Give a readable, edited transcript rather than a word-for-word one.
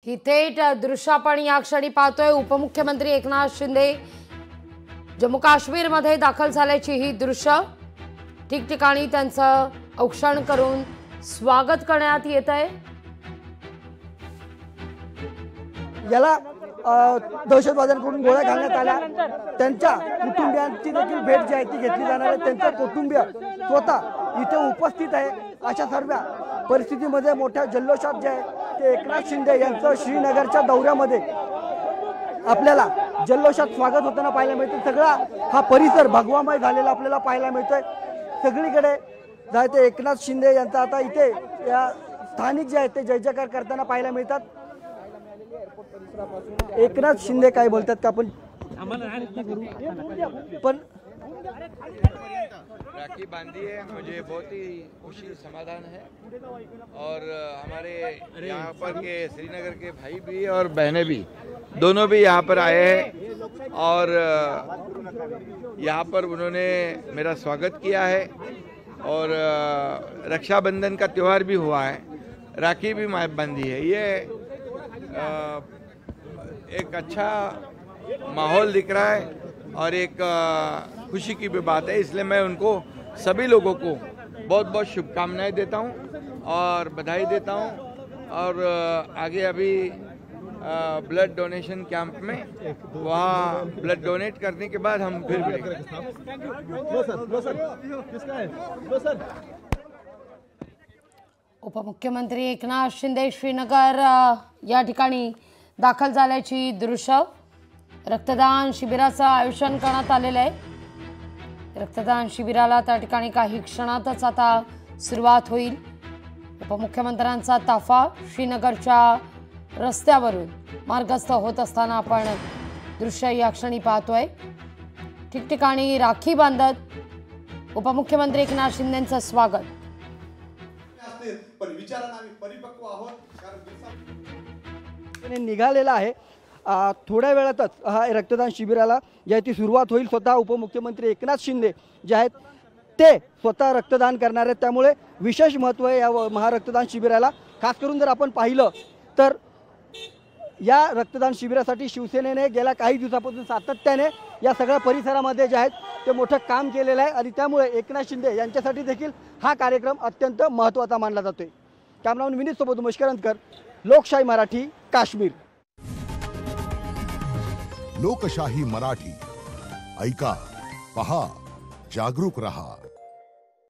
ही थेट दृश्य आपण या क्षणी पाहतोय। उपमुख्यमंत्री एकनाथ शिंदे जम्मू काश्मीर मध्ये दाखल झाल्याची ही दृश्य ठिकठिकाणी त्यांचं औक्षण करून स्वागत करण्यात येत आहे। याला दहशतवाद्यांकडून गोळ्या घालण्यात आल्या। त्यांच्या कुटुंबियांची देखील भेट जी आहे ती घेतली जाणार आहे। त्यांचा कुटुंबीय स्वतः इथे उपस्थित आहे। अशा सर्व परिस्थितीमध्ये मोठ्या जल्लोषात जे आहे ते एकनाथ शिंदे यांचं श्रीनगरच्या दौऱ्यामध्ये आपल्याला जल्लोषात स्वागत होताना पाहायला मिळते। सगळा हा परिसर भगवामय झालेला आपल्याला पाहायला मिळतोय। सगळीकडे जे ते एकनाथ शिंदे यांचा आता इथे या स्थानिक जे आहेत ते जय जयकार करताना पाहायला मिळतात। एकनाथ शिंदे काय बोलतात का आपण पण राखी बांधी है, मुझे बहुत ही खुशी समाधान है। और हमारे यहाँ पर के श्रीनगर के भाई भी और बहनें भी दोनों भी यहाँ पर आए हैं और यहाँ पर उन्होंने मेरा स्वागत किया है। और रक्षाबंधन का त्यौहार भी हुआ है, राखी भी बांधी है। ये एक अच्छा माहौल दिख रहा है और एक खुशी की भी बात है। इसलिए मैं उनको सभी लोगों को बहुत बहुत शुभकामनाएं देता हूं और बधाई देता हूं। और आगे अभी ब्लड डोनेशन कैंप में वहाँ ब्लड डोनेट करने के बाद हम फिर मिलेंगे। उपमुख्यमंत्री एकनाथ शिंदे श्रीनगर या ठिकाणी दाखल झाल्याची दृश्य रक्तदान शिबिराचं आयोजन करण्यात आलेलं आहे। रक्तदान शिबिराला त्या ठिकाणी काही क्षणातच आता सुरुवात होईल। उपमुख्यमंत्र्यांचा ताफा श्रीनगरच्या रस्त्यावरून मार्गस्थ होत असताना आपण दृश्य या क्षणी पाहतोय। ठिकठिकाणी राखी बांधत उपमुख्यमंत्री एकनाथ शिंदेंचं स्वागत। पण विचारांना आम्ही परिपक्व आहोत कारण निघालेला आहे। थोड्या वेळातच हा रक्तदान शिबिराला जी आहे ती सुरुवात होईल। स्वतः उपमुख्यमंत्री एकनाथ शिंदे जे आहेत ते स्वतः रक्तदान करणार आहेत, त्यामुळे विशेष महत्त्व आहे या महारक्तदान शिबिराला। खास करून जर आपण पाहिलं तर या रक्तदान शिबिरासाठी शिवसेनेने गेल्या काही दिवसापासून सातत्याने या सगळ्या परिसरामध्ये जे आहेत ते मोठं काम केलेलं आहे आणि त्यामुळे एकनाथ शिंदे यांच्यासाठी देखील हा कार्यक्रम अत्यंत महत्त्वाचा मानला जातोय। कॅमेरामॅन विनीत सोबत उमेश करंजकर, लोकशाही मराठी, काश्मीर। लोकशाही मराठी ऐका, पहा, जागरूक रहा।